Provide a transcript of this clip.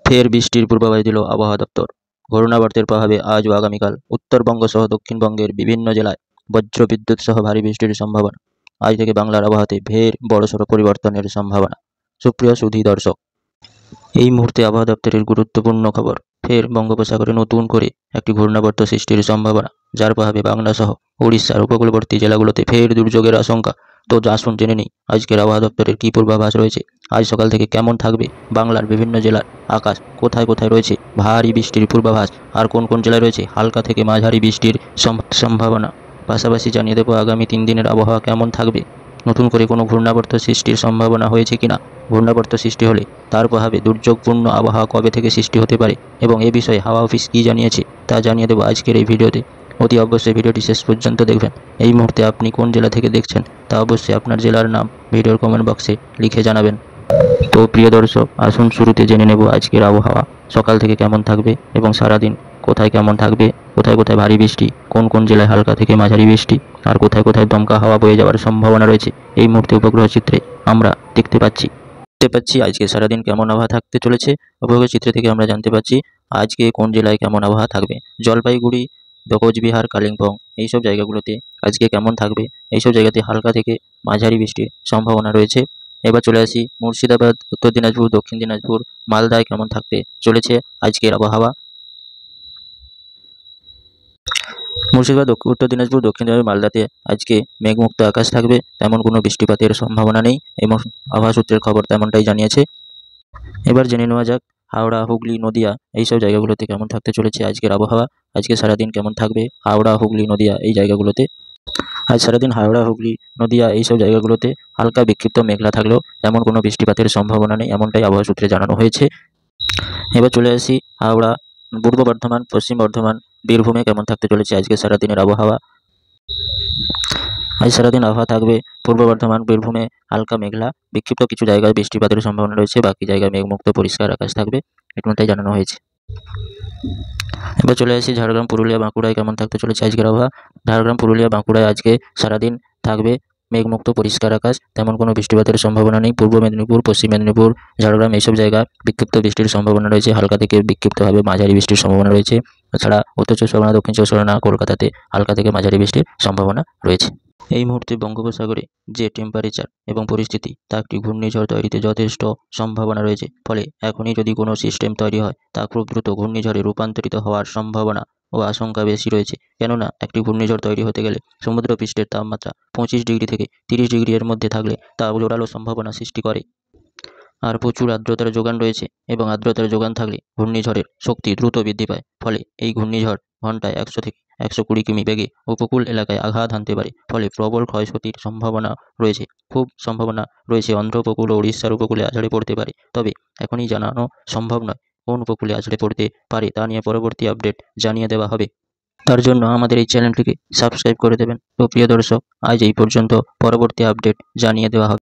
ফের বৃষ্টির পূর্বাভাস দিল আবহাওয়া দপ্তর। ঘূর্ণাবর্তের প্রভাবে আজ ও আগামীকাল উত্তরবঙ্গ সহ দক্ষিণবঙ্গের বিভিন্ন জেলায় বজ্রবিদ্যুৎ সহ ভারী বৃষ্টির সম্ভাবনা। আজ থেকে বাংলার আবহাওয়াতে ফের বড়সড় পরিবর্তনের সম্ভাবনা। সুপ্রিয় সুধী দর্শক, এই মুহূর্তে আবহাওয়া দপ্তরের গুরুত্বপূর্ণ খবর। ফের বঙ্গোপসাগরে নতুন করে একটি ঘূর্ণাবর্ত সৃষ্টির সম্ভাবনা, যার প্রভাবে বাংলা সহ উড়িষ্যার উপকূলবর্তী জেলাগুলোতে ফের দুর্যোগের আশঙ্কা। তো আসুন জেনে নিই আজকের আবহাওয়া দপ্তরের কী পূর্বাভাস রয়েছে। আজ সকাল থেকে কেমন থাকবে বাংলার বিভিন্ন জেলার আকাশ, কোথায় কোথায় রয়েছে ভারী বৃষ্টির পূর্বাভাস, আর কোন কোন জেলায় রয়েছে হালকা থেকে মাঝারি বৃষ্টির সম্ভাবনা। পাশাপাশি জানিয়ে দেবো আগামী 3 দিনের আবহাওয়া কেমন থাকবে। নতুন করে কোনো ঘূর্ণাবর্ত সৃষ্টির সম্ভাবনা হয়েছে কিনা, ঘূর্ণাবর্ত সৃষ্টি হলে তার প্রভাবে দুর্যোগপূর্ণ আবহাওয়া কবে থেকে সৃষ্টি হতে পারে এবং এ বিষয়ে হাওয়া অফিস কী জানিয়েছে তা জানিয়ে দেবো আজকের এই ভিডিওতে। অতি অবশ্যই ভিডিওটি শেষ পর্যন্ত দেখবেন। এই মুহূর্তে আপনি কোন জেলা থেকে দেখছেন তা অবশ্যই আপনার জেলার নাম ভিডিওর কমেন্ট বক্সে লিখে জানাবেন। তো প্রিয় দর্শক, আসুন শুরুতে জেনে নেব আজকের আবহাওয়া সকাল থেকে কেমন থাকবে এবং সারাদিন কোথায় কেমন থাকবে, কোথায় কোথায় ভারী বৃষ্টি, কোন কোন জেলায় হালকা থেকে মাঝারি বৃষ্টি, আর কোথায় কোথায় দমকা হাওয়া বয়ে যাওয়ার সম্ভাবনা রয়েছে এই মুহূর্তে উপগ্রহ চিত্রে আমরা দেখতে পাচ্ছি। আজকে সারাদিন কেমন আবহাওয়া থাকতে চলেছে। উপগ্রহ চিত্র থেকে আমরা জানতে পারছি আজকে কোন জেলায় কেমন আবহাওয়া থাকবে। জলপাইগুড়ি, কোচবিহার, কালিম্পং এইসব জায়গাগুলোতে আজকে কেমন থাকবে। এইসব জায়গাতে হালকা থেকে মাঝারি বৃষ্টির সম্ভাবনা রয়েছে। এবার চলে আসি মুর্শিদাবাদ, উত্তর দিনাজপুর, দক্ষিণ দিনাজপুর, মালদায় কেমন থাকতে চলেছে আজকের আবহাওয়া। মুর্শিদাবাদ, উত্তর দিনাজপুর, দক্ষিণ দিনাজপুর, মালদাতে আজকে মেঘমুক্ত আকাশ থাকবে, তেমন কোনো বৃষ্টিপাতের সম্ভাবনা নেই এবং আবহাওয়া সূত্রের খবর তেমনটাই জানিয়েছে। এবার জেনে নেওয়া যাক হাওড়া, হুগলি, নদিয়া এইসব জায়গাগুলোতে কেমন থাকতে চলেছে আজকের আবহাওয়া। আজকে সারাদিন কেমন থাকবে হাওড়া, হুগলি, নদিয়া এই জায়গাগুলোতে। আজ সারাদিন হাওড়া, হুগলি, নদিয়া এইসব জায়গাগুলোতে হালকা বিক্ষিপ্ত মেঘলা থাকলেও তেমন কোনো বৃষ্টিপাতের সম্ভাবনা নেই, এমনটাই আবহাওয়া সূত্রে জানানো হয়েছে। এবার চলে আসি হাওড়া, পূর্ব বর্ধমান, পশ্চিম বর্ধমান, বীরভূমে কেমন থাকতে চলেছে আজকে সারাদিনের আবহাওয়া। আজ সারাদিন আবহাওয়া থাকবে পূর্ব বর্ধমান, বীরভূমে হালকা মেঘলা, বিক্ষিপ্ত কিছু জায়গায় বৃষ্টিপাতের সম্ভাবনা রয়েছে, বাকি জায়গায় মেঘমুক্ত পরিষ্কার আকাশ থাকবে, এমনটাই জানানো হয়েছে। এবার চলে আসি ঝাড়গ্রাম, পুরুলিয়া, বাঁকুড়ায় কেমন থাকতে চলেছে আজকের আবহাওয়া। ঝাড়গ্রাম, পুরুলিয়া, বাঁকুড়ায় আজকে সারাদিন থাকবে মেঘমুক্ত পরিষ্কার আকাশ, তেমন কোনো বৃষ্টিপাতের সম্ভাবনা নেই। পূর্ব মেদিনীপুর, পশ্চিম মেদিনীপুর, ঝাড়গ্রাম এইসব জায়গায় বিক্ষিপ্ত বৃষ্টির সম্ভাবনা রয়েছে, হালকা থেকে বিক্ষিপ্তভাবে মাঝারি বৃষ্টির সম্ভাবনা রয়েছে। তাছাড়া উত্তর চব্বিশ পরগনা, দক্ষিণ চব্বিশ পরগনা, কলকাতাতে হালকা থেকে মাঝারি বৃষ্টির সম্ভাবনা রয়েছে। এই মুহূর্তে বঙ্গোপসাগরে যে টেম্পারেচার এবং পরিস্থিতি তা একটি ঘূর্ণিঝড় তৈরিতে যথেষ্ট সম্ভাবনা রয়েছে। ফলে এখনই যদি কোনো সিস্টেম তৈরি হয় তা খুব দ্রুত ঘূর্ণিঝড়ে রূপান্তরিত হওয়ার সম্ভাবনা ও আশঙ্কা বেশি রয়েছে। কেননা একটি ঘূর্ণিঝড় তৈরি হতে গেলে সমুদ্রপৃষ্ঠের তাপমাত্রা 25 ডিগ্রি থেকে 30 ডিগ্রি এর মধ্যে থাকলে তা জোরালো সম্ভাবনা সৃষ্টি করে। আর প্রচুর আর্দ্রতার যোগান রয়েছে এবং আর্দ্রতার যোগান থাকলে ঘূর্ণিঝড়ের শক্তি দ্রুত বৃদ্ধি পায়। ফলে এই ঘূর্ণিঝড় ঘন্টায় 100 থেকে 120 কিমি বেগে উপকূল এলাকায় আঘাত হানতে পারে। ফলে প্রবল ক্ষয়ক্ষতির সম্ভাবনা রয়েছে, খুব সম্ভাবনা রয়েছে অন্ধ্র উপকূল ও উড়িষ্যার উপকূলে আছড়ে পড়তে পারে। তবে এখনই জানানো সম্ভব নয় কোন উপকূলে আছড়ে পড়তে পারে, তা নিয়ে পরবর্তী আপডেট জানিয়ে দেওয়া হবে। তার জন্য আমাদের এই চ্যানেলটিকে সাবস্ক্রাইব করে দেবেন। তো প্রিয় দর্শক, আজ এই পর্যন্ত, পরবর্তী আপডেট জানিয়ে দেওয়া হবে।